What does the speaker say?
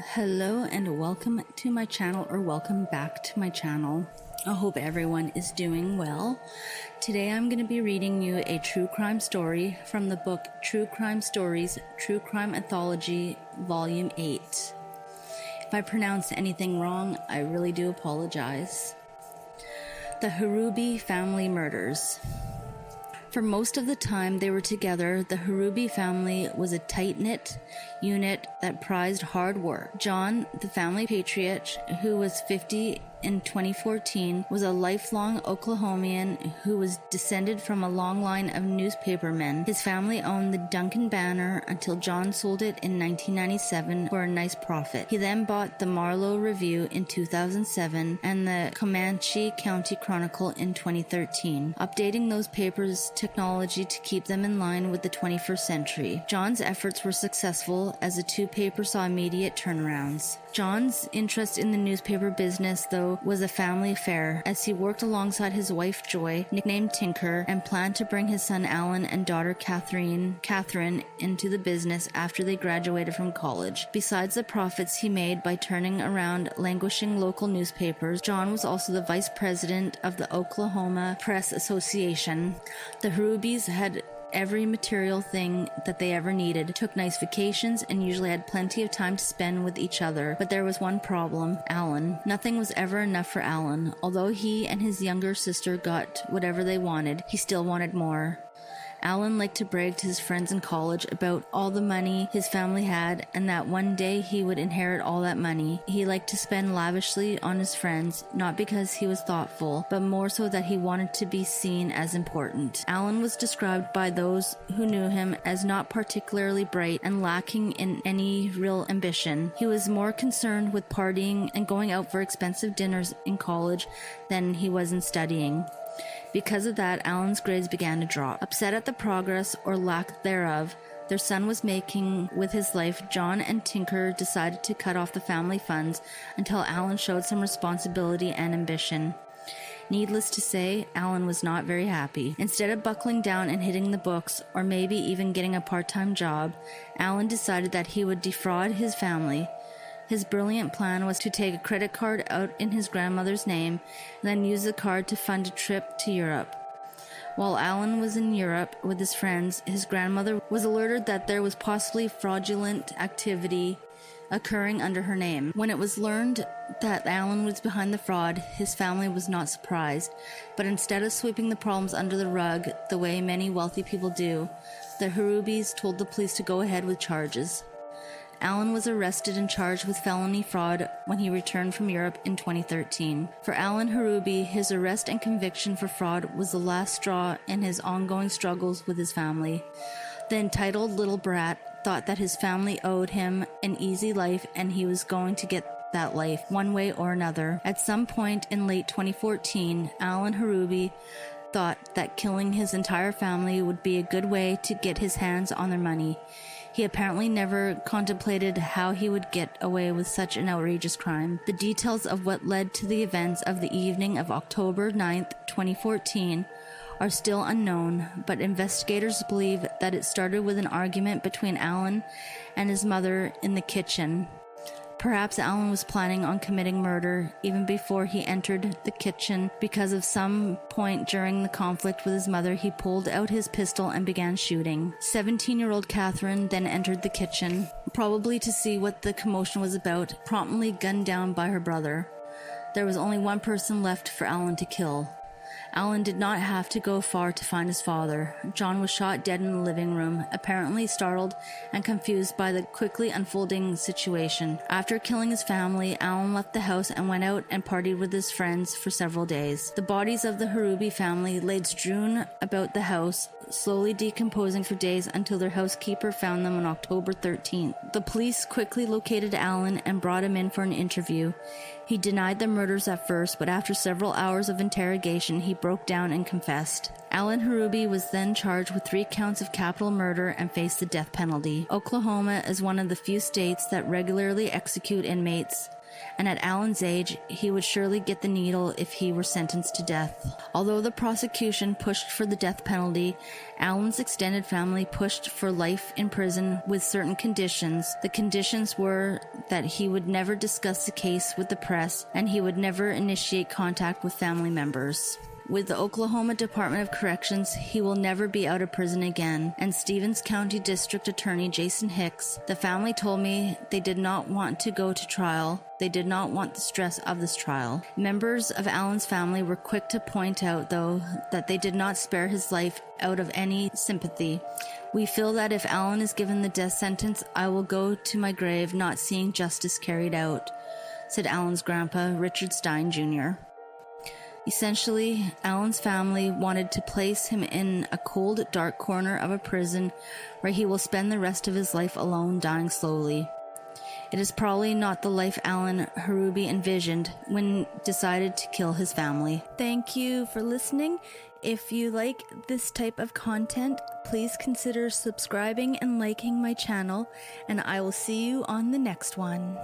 Hello and welcome to my channel, or welcome back to my channel. I hope everyone is doing well. Today I'm going to be reading you a true crime story from the book True Crime Stories, True Crime Anthology, Volume 8. If I pronounce anything wrong, I really do apologize. The Hruby family murders. For most of the time they were together, the Hruby family was a tight-knit unit that prized hard work. John, the family patriarch, who was 50 in 2014, was a lifelong Oklahomian who was descended from a long line of newspapermen. His family owned the Duncan Banner until John sold it in 1997 for a nice profit. He then bought the Marlow Review in 2007 and the Comanche County Chronicle in 2013, updating those papers' technology to keep them in line with the 21st century. John's efforts were successful as the two papers saw immediate turnarounds. John's interest in the newspaper business, though, was a family affair, as he worked alongside his wife Joy, nicknamed Tinker, and planned to bring his son Alan and daughter Catherine into the business after they graduated from college. Besides the profits he made by turning around languishing local newspapers, John was also the vice president of the Oklahoma Press Association. The Hrubys had every material thing that they ever needed, took nice vacations, and usually had plenty of time to spend with each other. But there was one problem: Alan. Nothing was ever enough for Alan. Although he and his younger sister got whatever they wanted, he still wanted more. Alan liked to brag to his friends in college about all the money his family had, and that one day he would inherit all that money. He liked to spend lavishly on his friends, not because he was thoughtful, but more so that he wanted to be seen as important. Alan was described by those who knew him as not particularly bright and lacking in any real ambition. He was more concerned with partying and going out for expensive dinners in college than he was in studying. Because of that, Alan's grades began to drop. Upset at the progress, or lack thereof, their son was making with his life, John and Tinker decided to cut off the family funds until Alan showed some responsibility and ambition. Needless to say, Alan was not very happy. Instead of buckling down and hitting the books, or maybe even getting a part-time job, Alan decided that he would defraud his family. His brilliant plan was to take a credit card out in his grandmother's name and then use the card to fund a trip to Europe. While Alan was in Europe with his friends, his grandmother was alerted that there was possibly fraudulent activity occurring under her name. When it was learned that Alan was behind the fraud, his family was not surprised, but instead of sweeping the problems under the rug the way many wealthy people do, the Hrubys told the police to go ahead with charges. Alan was arrested and charged with felony fraud when he returned from Europe in 2013. For Alan Hruby, his arrest and conviction for fraud was the last straw in his ongoing struggles with his family. The entitled little brat thought that his family owed him an easy life, and he was going to get that life one way or another. At some point in late 2014, Alan Hruby thought that killing his entire family would be a good way to get his hands on their money. He apparently never contemplated how he would get away with such an outrageous crime. The details of what led to the events of the evening of October 9th, 2014 are still unknown, but investigators believe that it started with an argument between Alan and his mother in the kitchen. Perhaps Alan was planning on committing murder even before he entered the kitchen, because of some point during the conflict with his mother, he pulled out his pistol and began shooting. 17-year-old Catherine then entered the kitchen, probably to see what the commotion was about, promptly gunned down by her brother. There was only one person left for Alan to kill. Alan did not have to go far to find his father. John was shot dead in the living room, apparently startled and confused by the quickly unfolding situation. After killing his family, Alan left the house and went out and partied with his friends for several days. The bodies of the Hruby family laid strewn about the house, slowly decomposing for days until their housekeeper found them on October 13th. The police quickly located Alan and brought him in for an interview. He denied the murders at first, but after several hours of interrogation, he broke down and confessed. Alan Hruby was then charged with 3 counts of capital murder and faced the death penalty. Oklahoma is one of the few states that regularly execute inmates and at Alan's age, he would surely get the needle if he were sentenced to death. Although the prosecution pushed for the death penalty, Alan's extended family pushed for life in prison with certain conditions. The conditions were that he would never discuss the case with the press, and he would never initiate contact with family members. With the Oklahoma Department of Corrections, he will never be out of prison again. And Stevens County District Attorney Jason Hicks, the family told me they did not want to go to trial. They did not want the stress of this trial. Members of Alan's family were quick to point out, though, that they did not spare his life out of any sympathy. We feel that if Alan is given the death sentence, I will go to my grave not seeing justice carried out, said Alan's grandpa, Richard Stein Jr. Essentially, Alan's family wanted to place him in a cold, dark corner of a prison where he will spend the rest of his life alone, dying slowly. It is probably not the life Alan Hruby envisioned when decided to kill his family. Thank you for listening. If you like this type of content, please consider subscribing and liking my channel, and I will see you on the next one.